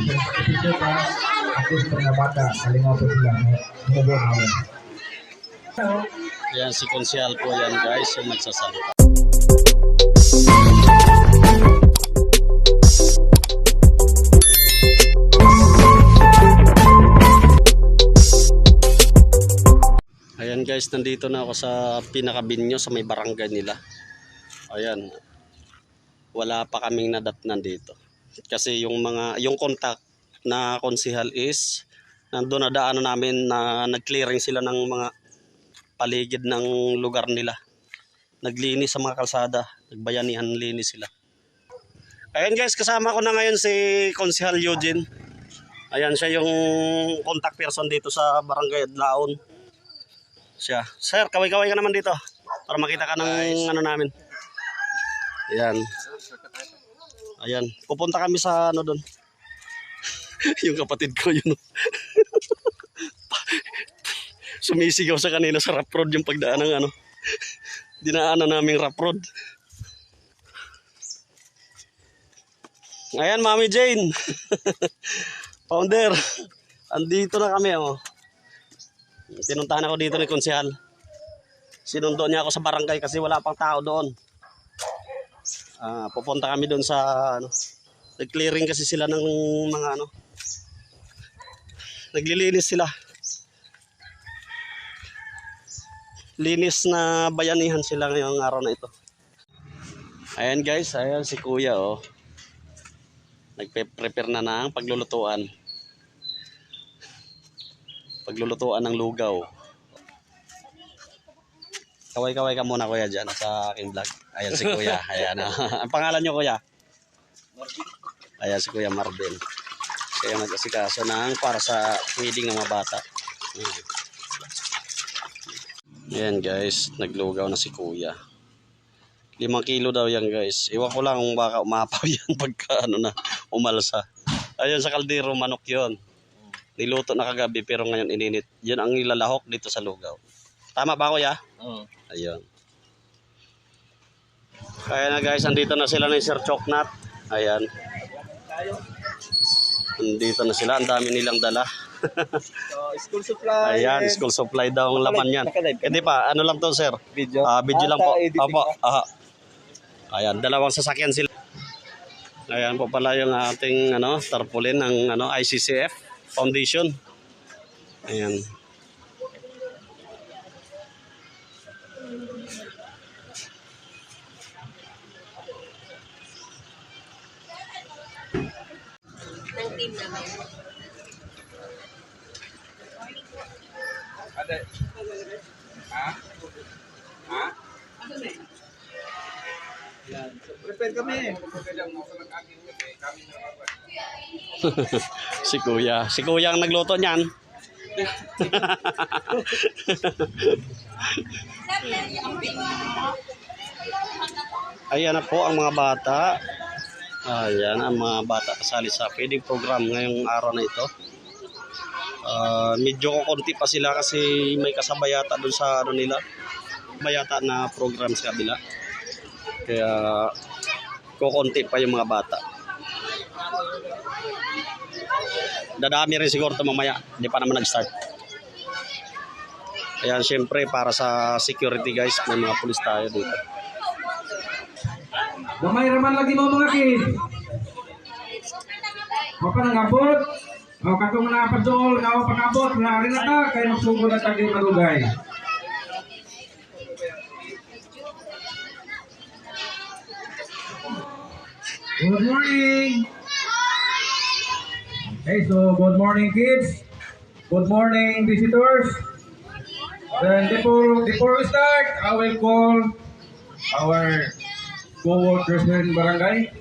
Picture ka, at least mga bata, kalingaw po sila, mubor namin. Yan si Konsyal po yan guys, yung nagsasalita. Ayan guys, nandito na ako sa pinakabinyo sa may barangay nila. Ayan. Wala pa kaming nadatnan dito. Kasi yung contact na konsihal is nandun na daanan namin na nag-clearing sila ng mga paligid ng lugar nila. Naglinis sa mga kalsada, nagbayanihan linis sila. Ayan guys, kasama ko na ngayon si Konsihal Eugene. Ayan siya yung contact person dito sa Barangay Adlaon. Siya. Sir, kaway-kaway ka naman dito para makita ka ng ano namin. Ayan. Ayan, pupunta kami sa ano doon. Yung kapatid ko yun. Sumisigaw sa kanina sa rough road yung pagdaan ng ano. Dinaanan naming rough road. Ayan, Mami Jane. Founder. Andito na kami oh. Tinuntahan ako dito ni Konsehal. Sinundo niya ako sa barangay kasi wala pang tao doon. Pupunta kami doon sa ano. Nag-clearing kasi sila ng mga ano. Naglilinis sila. Linis na bayanihan sila ngayong araw na ito. Ayan guys, ayan si Kuya oh. Nagpe-prepare na ng paglulutuan. Paglulutuan ng lugaw. Kaway-kaway ka muna Kuya dyan sa aking vlog. Ayan si Kuya. Ayan. Ang pangalan nyo Kuya? Marvin. Ayan si Kuya Marvin. Kaya nag-asikaso ng para sa feeding ng mga bata. Ayan guys, naglugaw na si Kuya. 5 kilo daw yan guys. Iwan ko lang kung baka umapaw yan pagka ano na umalsa. Ayan sa kaldero manok yon. Niluto na kagabi pero ngayon ininit. Yun ang nilalahok dito sa lugaw. Tama ba Kuya? Oo. Ayun. Kaya na guys, andito na sila ni Sir Choknat. Ayan. Andito na sila, ang dami nilang dala. School supply. Ayan, school supply daw ang laman yan. Hindi pa, ano lang to sir? Video. Video lang po. Opo. Ayan, 2 sasakyan sila. Ayan po pala yung ating ano, tarpaulin ng ano, ICCF Foundation. Ayan. Ng team namin. Prepare kami. Si Kuya. Si Kuya ang nagluto niyan. Ayan na po ang mga bata. Ayan ang mga bata kasali sa feeding program ngayong araw na ito. Medyo konti pa sila kasi may kasabayata doon sa ano nila. Bayata na program sa kabila. Kaya kukunti pa yung mga bata. Dadami rin siguro ito mamaya. Hindi pa naman nag-start. Ayan, syempre para sa security guys, may mga pulis tayo dito. Gamay raman lagi mo mga kid. Mo pa nangabot. O katong na padol, nga pangabot, nga rin na ta kay magsugod na tagi malugay. Good morning. Okay, so good morning kids. Good morning visitors. Then before we start, I will call our co-workers in barangay,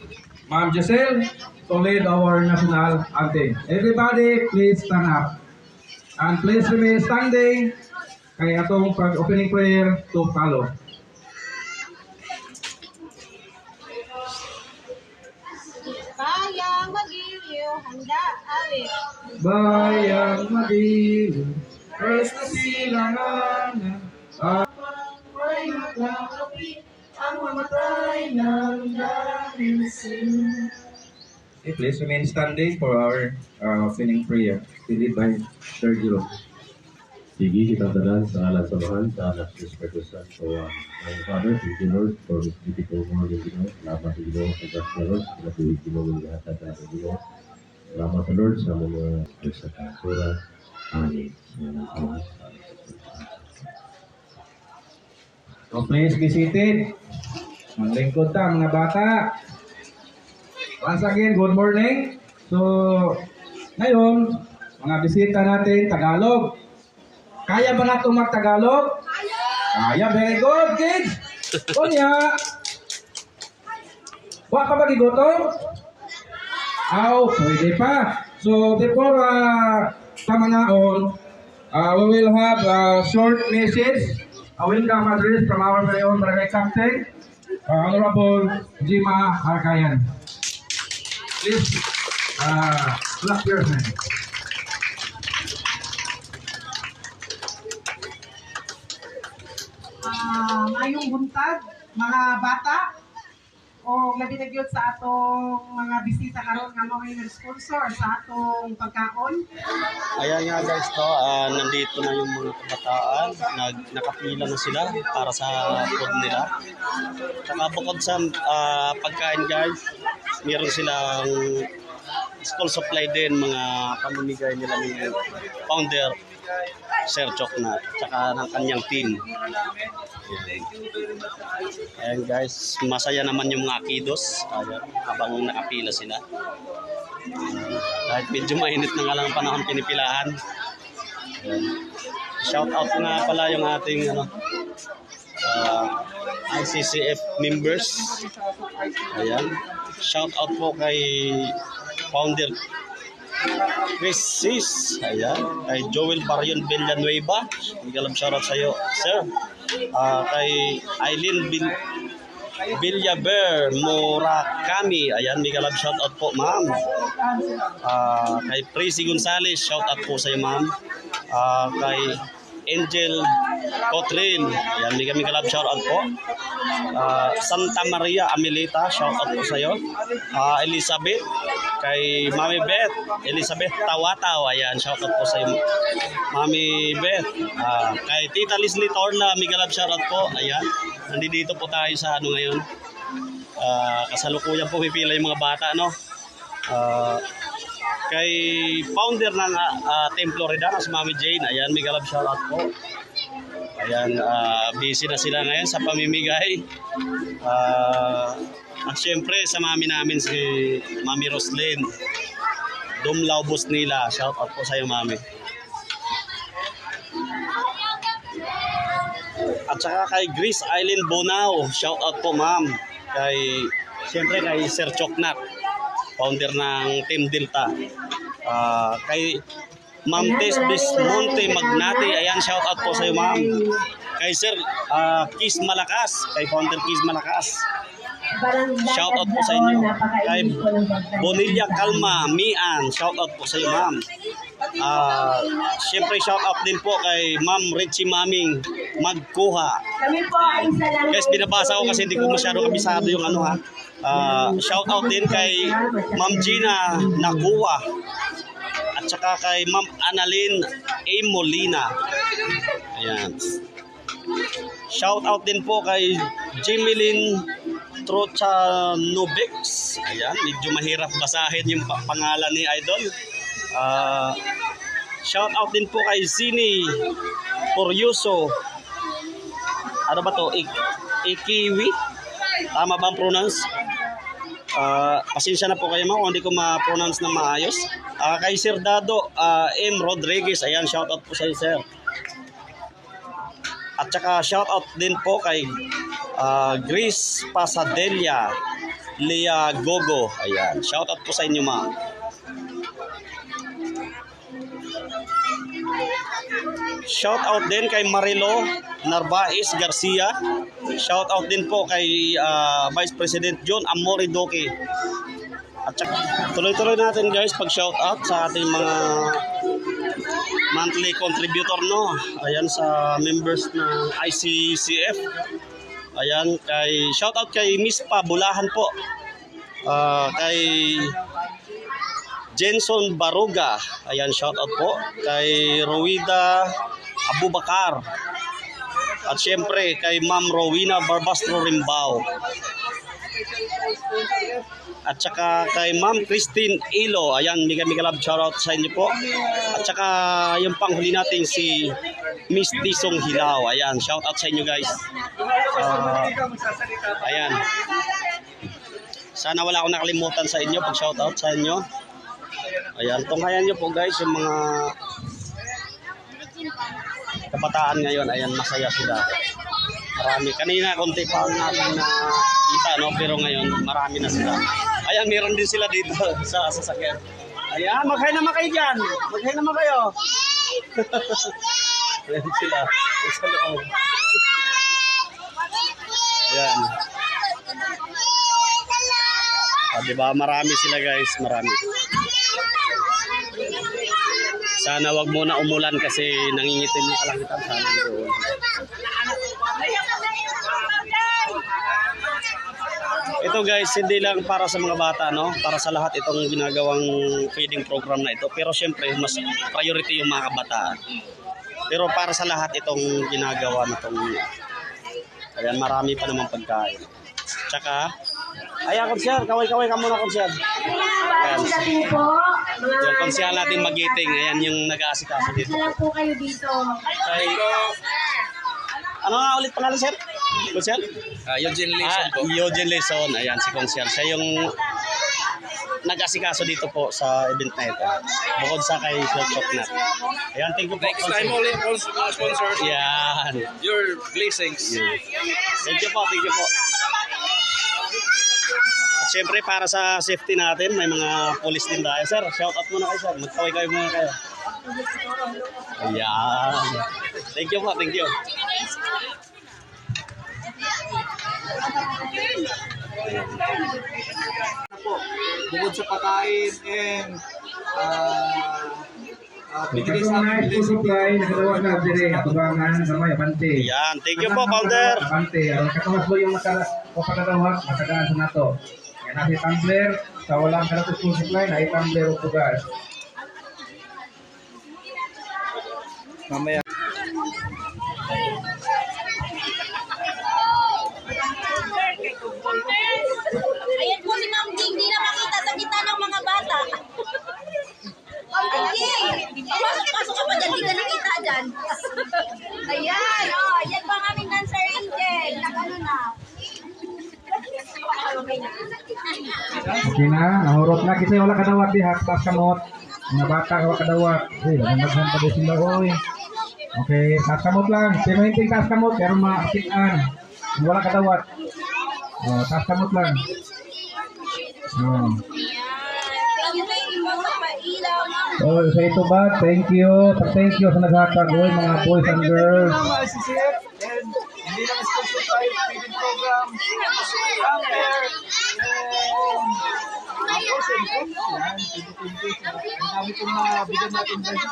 Ma'am Giselle, to lead our national anthem. Everybody, please stand up. And please remain standing kaya atong opening prayer to follow. Bayang magiliw, handa awit. Bayang madilim, first na silangan at may magkakapit ang mamatay ng dahil sin. Okay, please remain standing for our opening prayer. Lead by Sir Giro. Sige, kita tanan sa alam samahan sa anak sa Espiritu Santo. My Father, thank you Lord for this beautiful morning, Ginoo. Salamat sa Ginoo sa grasya, Lord. Pinatuloy Ginoo ng lahat at ating Ginoo. Salamat sa Lord sa mga sa kasura. Amen. Salamat. So please be seated. Maglingkod ta mga bata. Once again, good morning. So, ngayon, mga bisita natin, Tagalog. Kaya ba natin mag-Tagalog? Kaya, very good, kids. Kunya. Wa ka ba gigutom? Aw, pwede pa. So, before tamangaon, we will have a short message, a welcome address from our very own barangay captain, Honorable Jima Arkayan. Please, clap your hands. Mayong buntag, mga bata, o labi na gyud sa atong mga bisita karon nga mga sponsor sa atong pagkaon. Ayan nga guys, no, nandito na yung mga kabataan, nakapila na sila para sa food nila. Saka bukod sa pagkain guys, meron silang school supply din, mga pamimigay nila ni founder Sir Choknat, tsaka ng kanyang team. Ayan guys, masaya naman yung mga kidos. Ayan, habang nakapila sila. Kahit medyo mainit na nga lang ang panahon pinipilahan. Ayan. Shout out nga pala yung ating ICCF members. Ayan. Shout out po kay founder Chris Sis, ayan, kay Joel Barion Villanueva, magalang shoutout sa iyo, sir. Kay Aileen Villaber Murakami, ayan, magalang shoutout po, ma'am. Kay Prissy Gonzales, shoutout po sa iyo, ma'am. Kay Angel Cotrin, ayan, magalang shoutout po. Santa Maria Amelita, shoutout po sa iyo. Elizabeth, kay Mami Beth, Elizabeth Tawataw, ayan, shoutout po sa iyo, Mami Beth. Kay Tita Leslie Torla, migalab shoutout po, ayan. Nandito po tayo sa ngayon. Kasalukuyan po pipila yung mga bata, no? Kay founder ng Team Florida, si Mami Jane, ayan, migalab shoutout po. Ayan, busy na sila ngayon sa pamimigay. At syempre sa mami namin si Mami Roslyn Dumlao Busnila, shout out po sa iyo, mami. At saka kay Grace Eileen Bonao, shout out po, ma'am. Syempre kay Sir Choknat, founder ng Team Delta. Kay Ma'am Tess Bismonte Magnate, ayan, shout out po sa iyo, ma'am. Kay Sir Kiss Malakas, kay founder Kiss Malakas, shout out po sa inyo. Kay Bonilla Calma Mian, shout out po sa iyo, ma'am. Siyempre shout out din po kay Ma'am Richie Maming Magkuha. Kami po ay isa lang. Guys, binabasa ko kasi hindi ko masyado kabisado yung shout out din kay Ma'am Gina Nakuha. At saka kay Ma'am Annalyn A. Molina. Ayan. Shout out din po kay Jimelyn Trochanovix. Ayan, medyo mahirap basahin yung pangalan ni Idol. Shout out din po kay Zini Poryoso. Ano ba to? Ikiwi? Tama ba ang pronounce? Pasensya na po kayo, kung hindi ko ma-pronounce na maayos. Kay Sir Dado M. Rodriguez, ayan, shout out po sa iyo, sir. At saka shout out din po kay Grace Pasadella Lea Gogo, ayan, shout out po sa inyo, ma'am. Shout out din kay Marilo Narvaez Garcia. Shout out din po kay Vice President John Amoridoque. At saka tuloy-tuloy natin, guys, pag shout out sa ating mga monthly contributor, no. Ayan, sa members ng ICCF. Ayan, shout out kay Miss Pa Bulahan po. Kay Jenson Baruga. Ayan, shout out po kay Ruida Abubakar. At syempre kay Ma'am Rowena Barbastro Rimbao. At saka kay Ma'am Christine Ilo. Ayan, mega love shout out sa inyo po. At saka yung panghuli natin si Miss Tisong Hilaw. Ayan, shout out sa inyo guys. Ayan. Sana wala akong nakalimutan sa inyo pag shout out sa inyo. Ayan, tunghayan nyo po guys yung mga kabataan ngayon. Ayan, masaya sila. Marami. Kanina konti pa ang natin na kita, no? Pero ngayon marami na sila. Ayan, meron din sila dito sa sasakyan. Ayan, mag-hi naman kayo dyan. Mag-hi naman kayo. Ayan sila. Sa loob. Ayan. Diba? Marami sila guys. Marami. Sana wag muna umulan kasi nangingitim yung kalangitan. Sana doon. Ito guys, hindi lang para sa mga bata, no? Para sa lahat itong ginagawang feeding program na ito. Pero syempre, mas priority yung mga kabataan. Pero para sa lahat itong ginagawa na itong... Ayan, marami pa naman pagkain. Tsaka, ayan, konsyal, kaway-kaway ka muna, konsyal. Ayan. Yung konsyal natin magiting, ayan yung nag-aasikaso dito. Sala po kayo dito. Ay, ano nga ulit pangalan, sir? Konsyal? Eugene Leeson po. Eugene Leeson, ayan si konsyal. Siya yung nag-asikaso dito po sa event na ito. Bukod sa kay Sir Choknat. Ayan, thank you po. Next time konsyal. ulit mga sponsors. Ayan. Your blessings. Thank you po, thank you po. At syempre para sa safety natin, may mga police din tayo. Sir, shout out muna kayo sir. Magkaway kayo muna kayo. Ayan. Thank you po, thank you. Bukod sa pagkain and Bigay sa amin food supply, nagagawa na dire, tubangan, gamay, abante. Ayan, thank you po, Founder. Abante, ang katumas mo yung pagkakadawat, matagaan sa nato. Yan nasi tumbler, sa walang kalatos food supply, na tumbler o tugas. mamaya. Ayan po si Ma'am Jing, di na makita sa gitna ng mga bata. Ma'am Jing, pasok ka pa dyan, di ka nakita dyan. Ayan, oh, ayan ba ang aming dancer angel? Nag-ano na. Okay na, nahurot na kasi wala kadawat di haktas kamot. Mga bata wala kadawat. Uy, nagmaghan pa din sila oy. Okay, tas kamot lang. Sino yung tas kamot pero maasikan. Wala kadawat. Oh, tas kamot lang. Oh. Thank you po sa pailaw, Ma'am. Oh, sa ito ba? Thank you. Thank you sa naghatag oy mga boys and girls. Mga ICCF and hindi lang sponsor tayo feeding program. Camper and portion food. Yan, feeding food. Ang dami pong mga bigyan natin guys.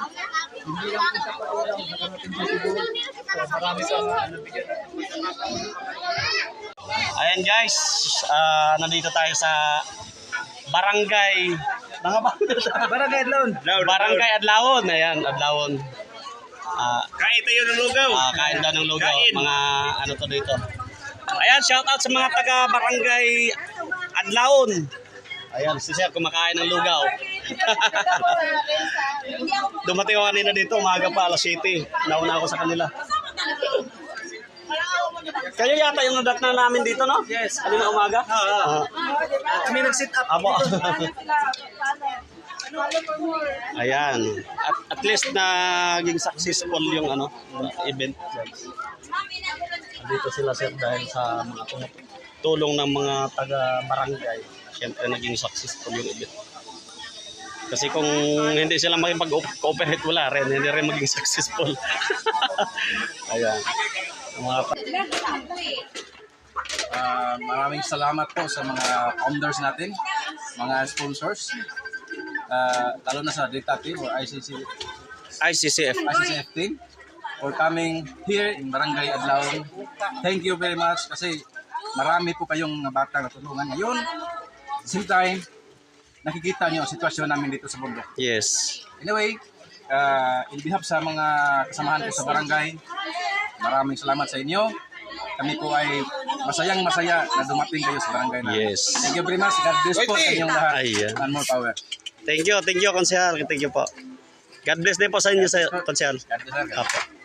Hindi lang po sa pag-ulam, nakarating sa Cebu. So, marami sa nabigyan natin. Ayan guys, nandito tayo sa Barangay Barangay Adlaon. Barangay Adlaon. Ayan, Adlaon. Kain tayo ng lugaw. Kain daw ng lugaw. Mga ano to dito. Ayan, shout out sa mga taga Barangay Adlaon. Ayan, si Sir kumakain ng lugaw. Dumating ako kanina dito, umaga pa, alas 7. Nauna ako sa kanila. Kayo yata yung nadat na namin dito, no? Yes. Kanina umaga? Kami nag-sit up. Abo. Ayan. At least naging successful yung ano, event. Dito sila sir dahil sa mga tulong ng mga taga-barangay. Siyempre naging successful yung event. Kasi kung hindi sila makipag-cooperate wala rin, hindi rin maging successful. Ayan. Mga Maraming salamat po sa mga founders natin, mga sponsors, lalo na sa Data Team or ICCF. ICCF team for coming here in Barangay Adlaon. Thank you very much kasi marami po kayong bata na tulungan ngayon. Same time, nakikita nyo ang sitwasyon namin dito sa bundok. Yes. Anyway, in behalf sa mga kasamahan ko sa barangay, maraming salamat sa inyo. Kami po ay masayang-masaya na dumating kayo sa barangay na. Yes. Thank you very much. God bless po sa inyong lahat. Ayan. And more power. Thank you, Konsehal. Thank you po. God bless din po sa inyo, Konsehal. God bless. Apo.